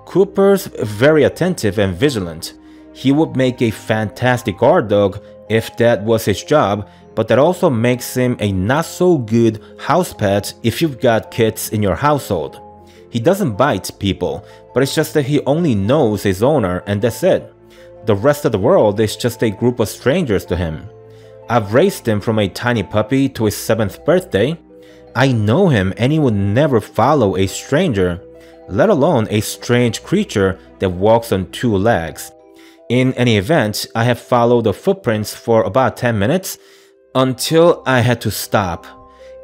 Cooper's very attentive and vigilant. He would make a fantastic guard dog if that was his job, but that also makes him a not so good house pet if you've got kids in your household. He doesn't bite people, but it's just that he only knows his owner and that's it. The rest of the world is just a group of strangers to him. I've raised him from a tiny puppy to his 7th birthday. I know him and he would never follow a stranger, let alone a strange creature that walks on 2 legs. In any event, I have followed the footprints for about 10 minutes until I had to stop.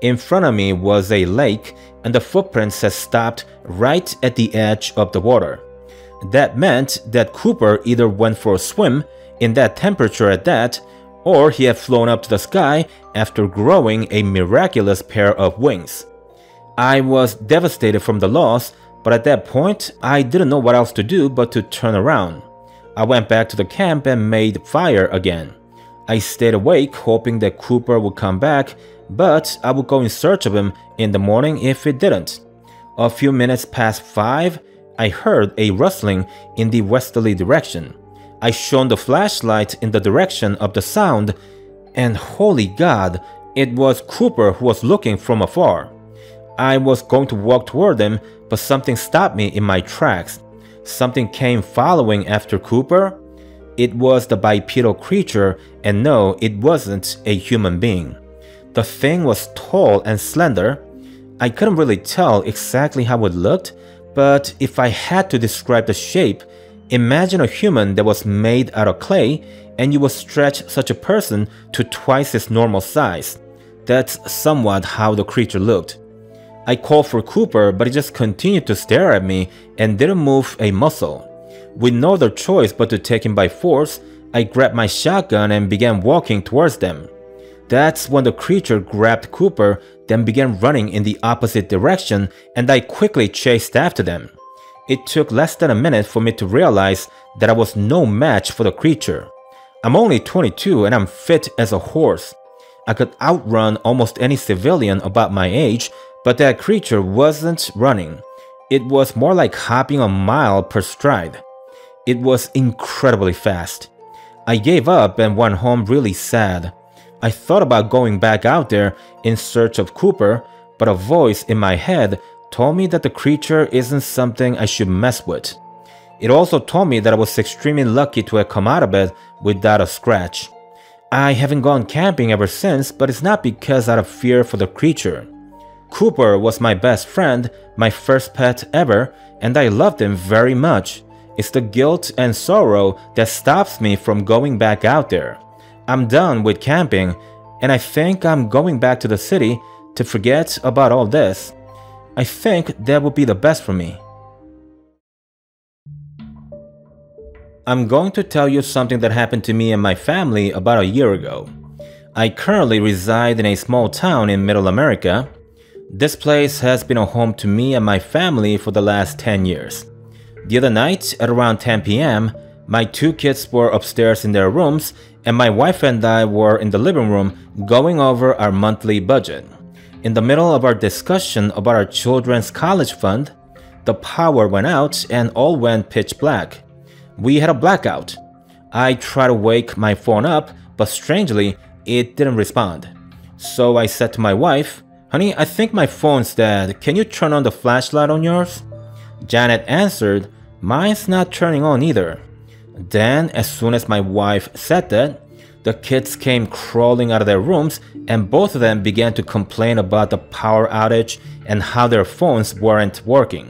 In front of me was a lake and the footprints had stopped right at the edge of the water. That meant that Cooper either went for a swim in that temperature at that, or he had flown up to the sky after growing a miraculous pair of wings. I was devastated from the loss, but at that point, I didn't know what else to do but to turn around. I went back to the camp and made fire again. I stayed awake hoping that Cooper would come back, but I would go in search of him in the morning if it didn't. A few minutes past 5, I heard a rustling in the westerly direction. I shone the flashlight in the direction of the sound, and holy God, it was Cooper who was looking from afar. I was going to walk toward him, but something stopped me in my tracks. Something came following after Cooper. It was the bipedal creature, and no, it wasn't a human being. The thing was tall and slender. I couldn't really tell exactly how it looked, but if I had to describe the shape, imagine a human that was made out of clay and you would stretch such a person to twice its normal size. That's somewhat how the creature looked. I called for Cooper, but he just continued to stare at me and didn't move a muscle. With no other choice but to take him by force, I grabbed my shotgun and began walking towards them. That's when the creature grabbed Cooper, then began running in the opposite direction, and I quickly chased after them. It took less than a minute for me to realize that I was no match for the creature. I'm only 22 and I'm fit as a horse. I could outrun almost any civilian about my age, but that creature wasn't running. It was more like hopping a mile per stride. It was incredibly fast. I gave up and went home really sad. I thought about going back out there in search of Cooper, but a voice in my head told me that the creature isn't something I should mess with. It also told me that I was extremely lucky to have come out of bed without a scratch. I haven't gone camping ever since, but it's not because out of fear for the creature. Cooper was my best friend, my first pet ever, and I loved him very much. It's the guilt and sorrow that stops me from going back out there. I'm done with camping, and I think I'm going back to the city to forget about all this. I think that would be the best for me. I'm going to tell you something that happened to me and my family about a year ago. I currently reside in a small town in Middle America. This place has been a home to me and my family for the last 10 years. The other night, at around 10 p.m., my two kids were upstairs in their rooms, and my wife and I were in the living room going over our monthly budget. In the middle of our discussion about our children's college fund, the power went out and all went pitch black. We had a blackout. I tried to wake my phone up, but strangely, it didn't respond. So I said to my wife, "Honey, I think my phone's dead. Can you turn on the flashlight on yours?" Janet answered, "Mine's not turning on either." Then, as soon as my wife said that, the kids came crawling out of their rooms and both of them began to complain about the power outage and how their phones weren't working.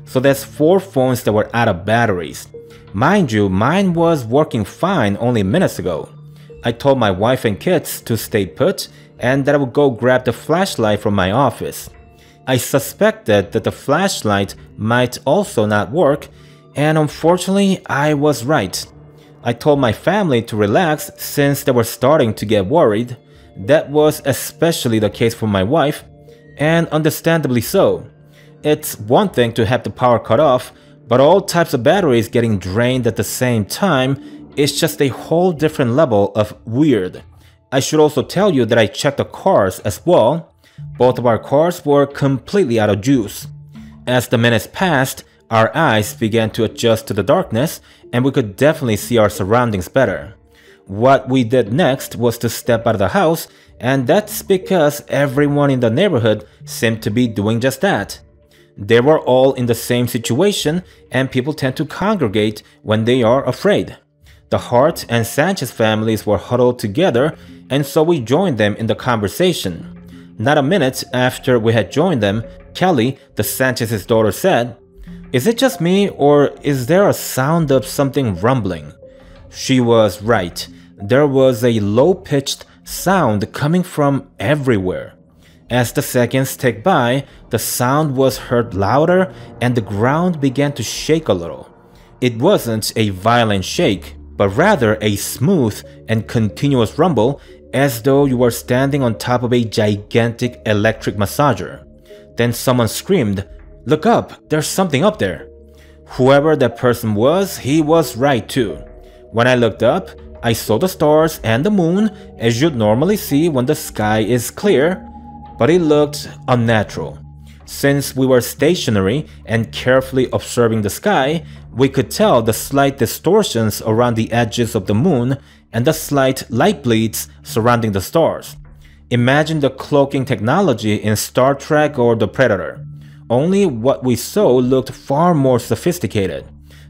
So there's 4 phones that were out of batteries. Mind you, mine was working fine only minutes ago. I told my wife and kids to stay put and that I would go grab the flashlight from my office. I suspected that the flashlight might also not work, and unfortunately, I was right. I told my family to relax since they were starting to get worried. That was especially the case for my wife, and understandably so. It's one thing to have the power cut off, but all types of batteries getting drained at the same time is just a whole different level of weird. I should also tell you that I checked the cars as well. Both of our cars were completely out of juice. As the minutes passed, our eyes began to adjust to the darkness and we could definitely see our surroundings better. What we did next was to step out of the house, and that's because everyone in the neighborhood seemed to be doing just that. They were all in the same situation, and people tend to congregate when they are afraid. The Hart and Sanchez families were huddled together, and so we joined them in the conversation. Not a minute after we had joined them, Kelly, the Sanchez's daughter, said, "Is it just me, or is there a sound of something rumbling?" She was right. There was a low-pitched sound coming from everywhere. As the seconds ticked by, the sound was heard louder and the ground began to shake a little. It wasn't a violent shake, but rather a smooth and continuous rumble, as though you were standing on top of a gigantic electric massager. Then someone screamed, "Look up, there's something up there." Whoever that person was, he was right too. When I looked up, I saw the stars and the moon as you'd normally see when the sky is clear, but it looked unnatural. Since we were stationary and carefully observing the sky, we could tell the slight distortions around the edges of the moon and the slight light bleeds surrounding the stars. Imagine the cloaking technology in Star Trek or The Predator. Only what we saw looked far more sophisticated.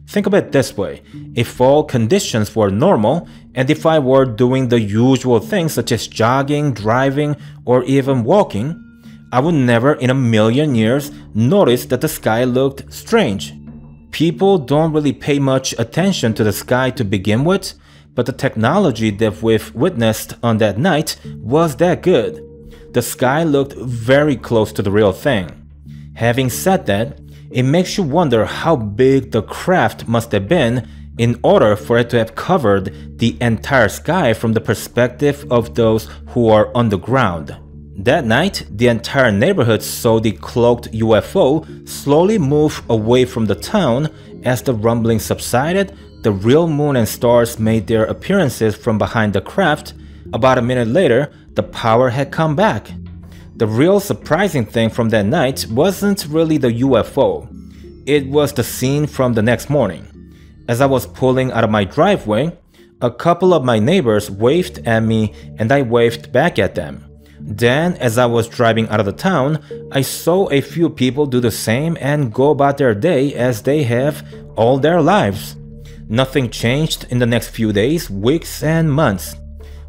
Think of it this way: if all conditions were normal, and if I were doing the usual things such as jogging, driving, or even walking, I would never in a million years notice that the sky looked strange. People don't really pay much attention to the sky to begin with, but the technology that we've witnessed on that night was that good. The sky looked very close to the real thing. Having said that, it makes you wonder how big the craft must have been in order for it to have covered the entire sky from the perspective of those who are on the ground. That night, the entire neighborhood saw the cloaked UFO slowly move away from the town. As the rumbling subsided, the real moon and stars made their appearances from behind the craft. About a minute later, the power had come back. The real surprising thing from that night wasn't really the UFO. it was the scene from the next morning. As I was pulling out of my driveway, a couple of my neighbors waved at me and I waved back at them. Then, as I was driving out of the town, I saw a few people do the same and go about their day as they have all their lives. Nothing changed in the next few days, weeks, and months.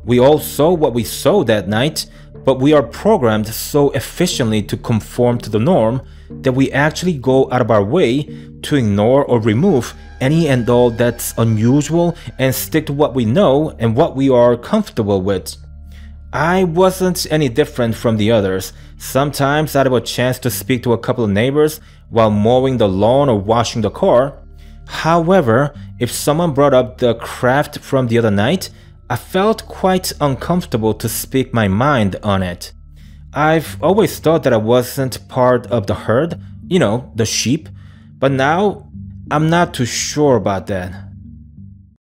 We all saw what we saw that night, but we are programmed so efficiently to conform to the norm that we actually go out of our way to ignore or remove any and all that's unusual and stick to what we know and what we are comfortable with. I wasn't any different from the others. Sometimes I'd have a chance to speak to a couple of neighbors while mowing the lawn or washing the car. However, if someone brought up the craft from the other night, I felt quite uncomfortable to speak my mind on it. I've always thought that I wasn't part of the herd, the sheep, but now I'm not too sure about that.